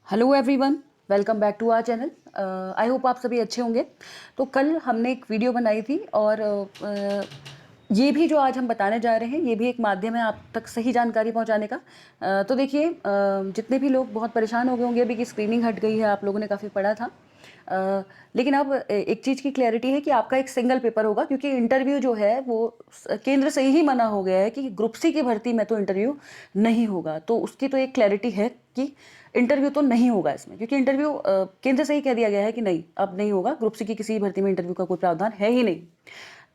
Hello everyone, welcome back to our channel. I hope आप सभी अच्छे होंगे। तो कल हमने एक वीडियो बनाई थी और ये भी जो आज हम बताने जा रहे हैं ये भी एक माध्यम है आप तक सही जानकारी पहुंचाने का। तो देखिए, जितने भी लोग बहुत परेशान हो गए होंगे अभी कि स्क्रीनिंग हट गई है, आप लोगों ने काफ़ी पढ़ा था। लेकिन अब एक चीज़ की क्लैरिटी है कि आपका एक सिंगल पेपर होगा, क्योंकि इंटरव्यू जो है वो केंद्र से ही मना हो गया है कि ग्रुप सी की भर्ती में तो इंटरव्यू नहीं होगा। तो उसकी तो एक क्लैरिटी है कि इंटरव्यू तो नहीं होगा इसमें, क्योंकि इंटरव्यू केंद्र से ही कह दिया गया है कि नहीं, अब नहीं होगा। ग्रुप सी की किसी भर्ती में इंटरव्यू का कोई प्रावधान है ही नहीं।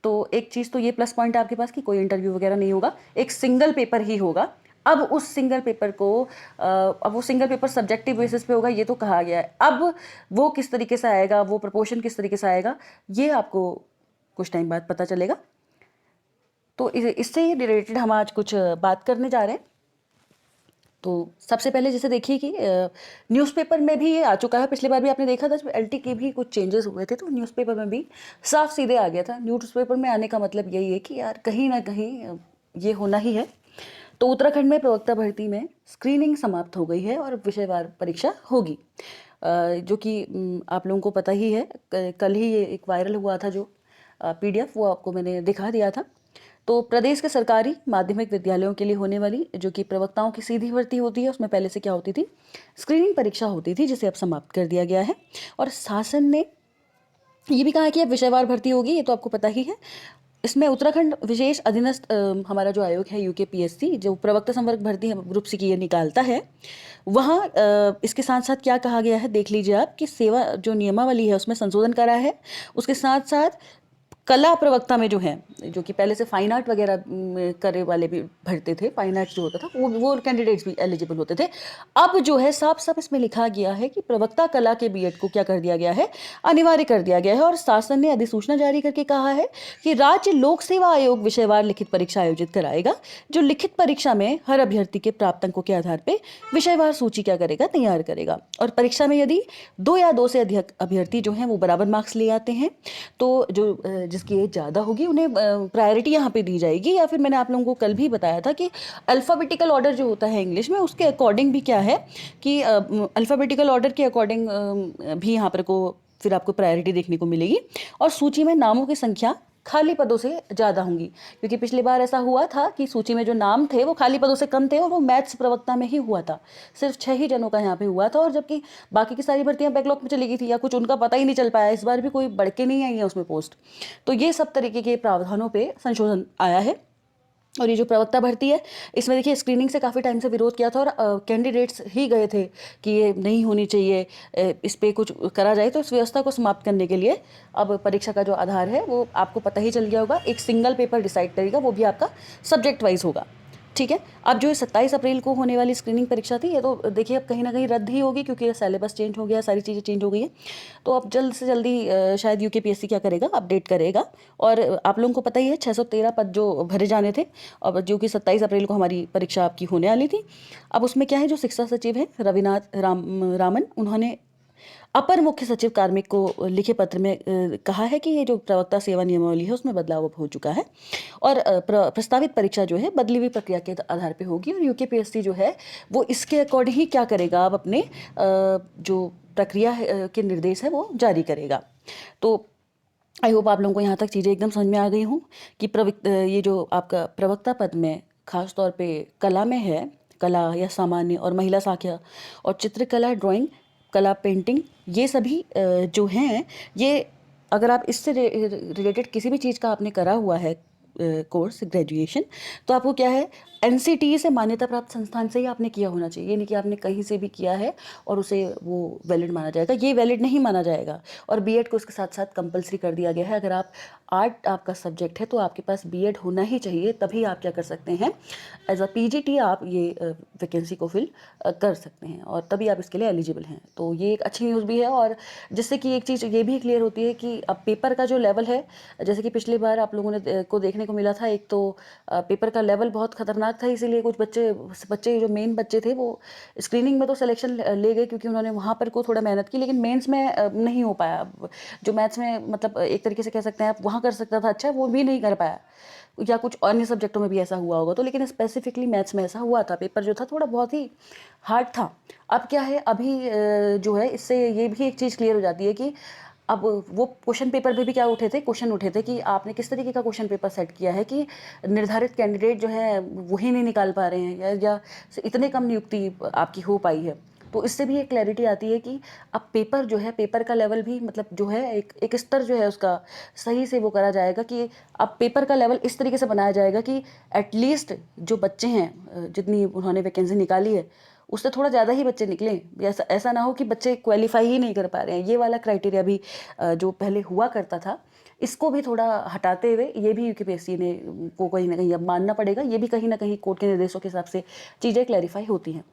तो एक चीज़ तो ये प्लस पॉइंट है आपके पास कि कोई इंटरव्यू वगैरह नहीं होगा, एक सिंगल पेपर ही होगा। अब उस सिंगल पेपर को अब वो सिंगल पेपर सब्जेक्टिव बेसिस पे होगा, ये तो कहा गया है। अब वो किस तरीके से आएगा, वो प्रपोर्शन किस तरीके से आएगा, ये आपको कुछ टाइम बाद पता चलेगा। तो इससे रिलेटेड हम आज कुछ बात करने जा रहे हैं। तो सबसे पहले जैसे देखिए कि न्यूज़पेपर में भी ये आ चुका है। पिछली बार भी आपने देखा था, जब एलटी के भी कुछ चेंजेस हुए थे तो न्यूज़पेपर में भी साफ सीधे आ गया था। न्यूज़पेपर में आने का मतलब यही है कि यार कहीं ना कहीं ये होना ही है। तो उत्तराखंड में प्रवक्ता भर्ती में स्क्रीनिंग समाप्त हो गई है और विषयवार परीक्षा होगी, जो कि आप लोगों को पता ही है। कल ही ये एक वायरल हुआ था जो पीडीएफ, वो आपको मैंने दिखा दिया था। तो प्रदेश के सरकारी माध्यमिक विद्यालयों के लिए होने वाली जो कि प्रवक्ताओं की सीधी भर्ती होती है, उसमें पहले से क्या होती थी, स्क्रीनिंग परीक्षा होती थी, जिसे अब समाप्त कर दिया गया है। और शासन ने ये भी कहा है कि अब विषयवार भर्ती होगी, ये तो आपको पता ही है। इसमें उत्तराखंड विशेष अधीनस्थ हमारा जो आयोग है यूकेपीएससी, जो प्रवक्ता संवर्ग भर्ती ग्रुप सी की ये निकालता है, वहाँ इसके साथ साथ क्या कहा गया है देख लीजिए आप, कि सेवा जो नियमावली है उसमें संशोधन करा है। उसके साथ साथ कला प्रवक्ता में जो है, जो कि पहले से फाइन आर्ट वगैरह करे वाले भी भरते थे, फाइन आर्ट जो होता था वो कैंडिडेट्स भी एलिजिबल होते थे। अब जो है साफ साफ इसमें लिखा गया है कि प्रवक्ता कला के बीएड को क्या कर दिया गया है, अनिवार्य कर दिया गया है। और शासन ने अधिसूचना जारी करके कहा है कि राज्य लोक सेवा आयोग विषयवार लिखित परीक्षा आयोजित कराएगा, जो लिखित परीक्षा में हर अभ्यर्थी के प्राप्त अंकों के आधार पर विषयवार सूची क्या करेगा, तैयार करेगा। और परीक्षा में यदि 2 या 2 से अधिक अभ्यर्थी जो हैं वो बराबर मार्क्स ले आते हैं, तो जो जिसकी एज ज़्यादा होगी उन्हें प्रायोरिटी यहाँ पे दी जाएगी। या फिर मैंने आप लोगों को कल भी बताया था कि अल्फ़ाबेटिकल ऑर्डर जो होता है इंग्लिश में, उसके अकॉर्डिंग भी क्या है कि अल्फ़ाबेटिकल ऑर्डर के अकॉर्डिंग भी यहाँ पर को फिर आपको प्रायोरिटी देखने को मिलेगी। और सूची में नामों की संख्या खाली पदों से ज़्यादा होंगी, क्योंकि पिछली बार ऐसा हुआ था कि सूची में जो नाम थे वो खाली पदों से कम थे, और वो मैथ्स प्रवक्ता में ही हुआ था। सिर्फ 6 ही जनों का यहाँ पे हुआ था, और जबकि बाकी की सारी भर्तियां बैकलॉग में चली गई थी या कुछ उनका पता ही नहीं चल पाया। इस बार भी कोई बढ़ के नहीं आई है उसमें पोस्ट। तो ये सब तरीके के प्रावधानों पर संशोधन आया है। और ये जो प्रवक्ता भर्ती है, इसमें देखिए स्क्रीनिंग से काफ़ी टाइम से विरोध किया था, और कैंडिडेट्स ही गए थे कि ये नहीं होनी चाहिए, इस पर कुछ करा जाए। तो इस व्यवस्था को समाप्त करने के लिए अब परीक्षा का जो आधार है वो आपको पता ही चल गया होगा, एक सिंगल पेपर डिसाइड करेगा, वो भी आपका सब्जेक्ट वाइज होगा। ठीक है। अब जो 27 अप्रैल को होने वाली स्क्रीनिंग परीक्षा थी, ये तो देखिए अब कहीं ना कहीं रद्द ही होगी, क्योंकि सिलेबस चेंज हो गया, सारी चीज़ें चेंज हो गई है। तो अब जल्द से जल्दी शायद यूकेपीएससी क्या करेगा, अपडेट करेगा। और आप लोगों को पता ही है 613 पद जो भरे जाने थे, अब जो कि 27 अप्रैल को हमारी परीक्षा आपकी होने वाली थी। अब उसमें क्या है, जो शिक्षा सचिव है रविनाथ रामन, उन्होंने अपर मुख्य सचिव कार्मिक को लिखे पत्र में कहा है कि ये जो प्रवक्ता सेवा नियमावली है उसमें बदलाव अब हो चुका है, और प्रस्तावित परीक्षा जो है बदली हुई प्रक्रिया के आधार पे होगी। और यूकेपीएससी जो है वो इसके अकॉर्डिंग ही क्या करेगा, अब अपने जो प्रक्रिया के निर्देश है वो जारी करेगा। तो आई होप आप लोगों को यहाँ तक चीज़ें एकदम समझ में आ गई हूँ कि ये जो आपका प्रवक्ता पद में खास तौर पे कला में है, कला या सामान्य और महिला साख्य और चित्रकला, ड्राइंग, कला, पेंटिंग, ये सभी जो हैं, ये अगर आप इससे रिलेटेड किसी भी चीज़ का आपने करा हुआ है कोर्स, ग्रेजुएशन, तो आपको क्या है, एनसीटीई से मान्यता प्राप्त संस्थान से ही आपने किया होना चाहिए। ये नहीं कि आपने कहीं से भी किया है और उसे वो वैलिड माना जाएगा, ये वैलिड नहीं माना जाएगा। और बीएड को इसके साथ साथ कंपलसरी कर दिया गया है। अगर आप आर्ट आपका सब्जेक्ट है तो आपके पास बीएड होना ही चाहिए, तभी आप क्या कर सकते हैं, एज अ पीजीटी आप ये वैकेंसी को फिल कर सकते हैं, और तभी आप इसके लिए एलिजिबल हैं। तो ये एक अच्छी न्यूज़ भी है, और जिससे कि एक चीज़ ये भी क्लियर होती है कि अब पेपर का जो लेवल है, जैसे कि पिछली बार आप लोगों ने को देखने को मिला था, एक तो पेपर का लेवल बहुत खतरनाक था, इसीलिए कुछ बच्चे जो मेन बच्चे थे वो स्क्रीनिंग में तो सिलेक्शन ले गए, क्योंकि उन्होंने वहाँ पर को थोड़ा मेहनत की, लेकिन मेंस में नहीं हो पाया। जो मैथ्स में मतलब एक तरीके से कह सकते हैं आप वहाँ कर सकता था अच्छा, वो भी नहीं कर पाया। या कुछ अन्य सब्जेक्टों में भी ऐसा हुआ होगा, तो लेकिन स्पेसिफिकली मैथ्स में ऐसा हुआ था। पेपर जो था थोड़ा बहुत ही हार्ड था। अब क्या है, अभी जो है इससे ये भी एक चीज़ क्लियर हो जाती है कि अब वो क्वेश्चन पेपर में भी क्या उठे थे, क्वेश्चन उठे थे कि आपने किस तरीके का क्वेश्चन पेपर सेट किया है कि निर्धारित कैंडिडेट जो है वही नहीं निकाल पा रहे हैं, या इतने कम नियुक्ति आपकी हो पाई है। तो इससे भी एक क्लैरिटी आती है कि अब पेपर जो है, पेपर का लेवल भी मतलब जो है एक स्तर जो है उसका सही से वो करा जाएगा कि अब पेपर का लेवल इस तरीके से बनाया जाएगा कि एटलीस्ट जो बच्चे हैं, जितनी उन्होंने वैकेंसी निकाली है उससे थोड़ा ज़्यादा ही बच्चे निकलें। ऐसा ना हो कि बच्चे क्वालिफाई ही नहीं कर पा रहे हैं। ये वाला क्राइटेरिया भी जो पहले हुआ करता था, इसको भी थोड़ा हटाते हुए ये भी यूपीएससी ने को कहीं ना कहीं अब मानना पड़ेगा। ये भी कहीं ना कहीं कोर्ट के निर्देशों के हिसाब से चीज़ें क्लैरिफाई होती हैं।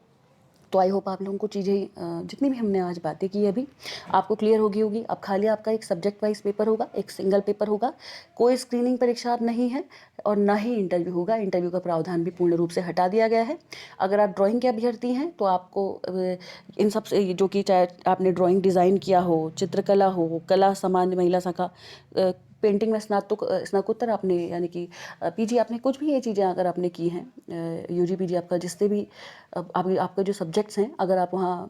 तो आई होप आप लोगों को चीज़ें जितनी भी हमने आज बातें की अभी आपको क्लियर होगी। अब खाली आपका एक सब्जेक्ट वाइज पेपर होगा, एक सिंगल पेपर होगा, कोई स्क्रीनिंग परीक्षा अब नहीं है और ना ही इंटरव्यू होगा। इंटरव्यू का प्रावधान भी पूर्ण रूप से हटा दिया गया है। अगर आप ड्राइंग के अभ्यर्थी हैं तो आपको इन सब से, जो कि चाहे आपने ड्राइंग डिज़ाइन किया हो, चित्रकला हो, कला सामान्य महिला शाखा, पेंटिंग में स्नातकोत्तर आपने यानी कि पीजी आपने, कुछ भी ये चीज़ें अगर आपने की हैं, यूजी पीजी आपका जिससे भी आपका जो सब्जेक्ट्स हैं, अगर आप वहाँ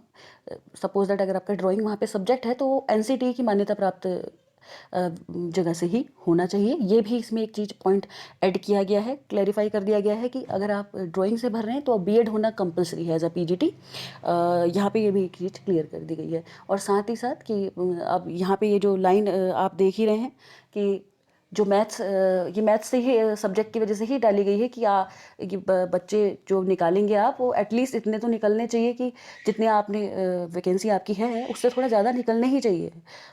सपोज दैट अगर आपका ड्राइंग वहाँ पे सब्जेक्ट है तो एनसीटी की मान्यता प्राप्त जगह से ही होना चाहिए। ये भी इसमें एक चीज़ पॉइंट ऐड किया गया है, क्लैरिफाई कर दिया गया है कि अगर आप ड्राइंग से भर रहे हैं तो बीएड होना कंपलसरी है एज अ पीजीटी। यहाँ पे ये भी एक चीज़ क्लियर कर दी गई है। और साथ ही साथ कि अब यहाँ पे ये जो लाइन आप देख ही रहे हैं कि जो मैथ्स, ये मैथ्स से ही सब्जेक्ट की वजह से ही डाली गई है कि बच्चे जो निकालेंगे आप वो एटलीस्ट इतने तो निकलने चाहिए कि जितने आपने वैकेंसी आपकी है उससे थोड़ा ज़्यादा निकलने ही चाहिए।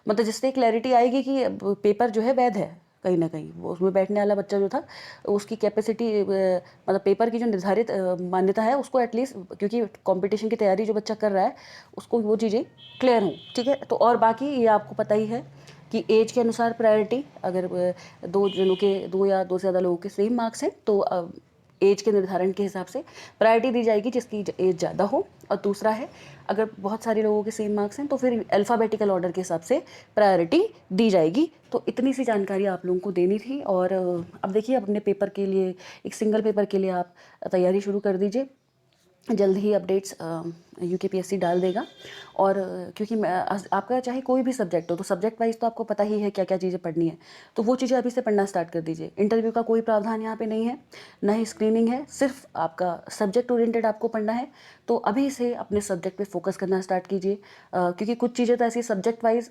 मतलब जिससे क्लैरिटी आएगी कि पेपर जो है वैध है। कहीं ना कहीं वो उसमें बैठने वाला बच्चा जो था उसकी कैपेसिटी, मतलब पेपर की जो निर्धारित मान्यता है उसको एटलीस्ट, क्योंकि कंपटीशन की तैयारी जो बच्चा कर रहा है उसको वो चीज़ें क्लियर हों। ठीक है, तो और बाकी ये आपको पता ही है कि एज के अनुसार प्रायोरिटी, अगर दो जनों के, दो या दो से ज़्यादा लोगों के सेम मार्क्स हैं तो एज के निर्धारण के हिसाब से प्रायोरिटी दी जाएगी जिसकी एज ज़्यादा हो। और दूसरा है, अगर बहुत सारे लोगों के सेम मार्क्स हैं तो फिर अल्फ़ाबेटिकल ऑर्डर के हिसाब से प्रायोरिटी दी जाएगी। तो इतनी सी जानकारी आप लोगों को देनी थी। और अब देखिए, अपने पेपर के लिए, एक सिंगल पेपर के लिए आप तैयारी शुरू कर दीजिए। जल्द ही अपडेट्स यूकेपीएससी डाल देगा। और क्योंकि आपका चाहे कोई भी सब्जेक्ट हो तो सब्जेक्ट वाइज तो आपको पता ही है क्या क्या चीज़ें पढ़नी है, तो वो चीज़ें अभी से पढ़ना स्टार्ट कर दीजिए। इंटरव्यू का कोई प्रावधान यहाँ पे नहीं है, ना ही स्क्रीनिंग है, सिर्फ आपका सब्जेक्ट ओरिएंटेड आपको पढ़ना है। तो अभी से अपने सब्जेक्ट पे फोकस करना स्टार्ट कीजिए, क्योंकि कुछ चीज़ें तो ऐसी सब्जेक्ट वाइज,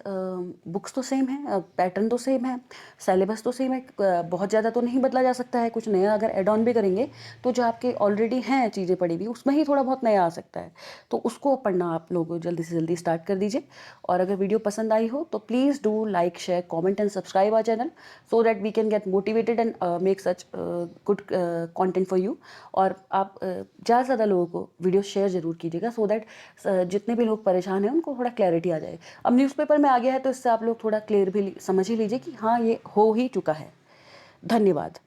बुक्स तो सेम है, पैटर्न तो सेम है, सिलेबस तो सेम है, बहुत ज़्यादा तो नहीं बदला जा सकता है। कुछ नया अगर एड ऑन भी करेंगे तो जो आपके ऑलरेडी हैं चीज़ें पढ़ी हुई उसमें ही थोड़ा बहुत नया आ सकता है। तो उसको पढ़ना आप लोग जल्दी से जल्दी स्टार्ट कर दीजिए। और अगर वीडियो पसंद आई हो तो please do like, share, comment and subscribe our channel so that we can get motivated and make such good content for you. और आप ज़्यादा से ज़्यादा लोगों को वीडियो शेयर ज़रूर कीजिएगा सो दैट जितने भी लोग परेशान हैं उनको थोड़ा क्लैरिटी आ जाए। अब न्यूज़पेपर में आ गया है तो इससे आप लोग थोड़ा क्लियर भी समझ ही लीजिए कि हाँ ये हो ही चुका है। धन्यवाद।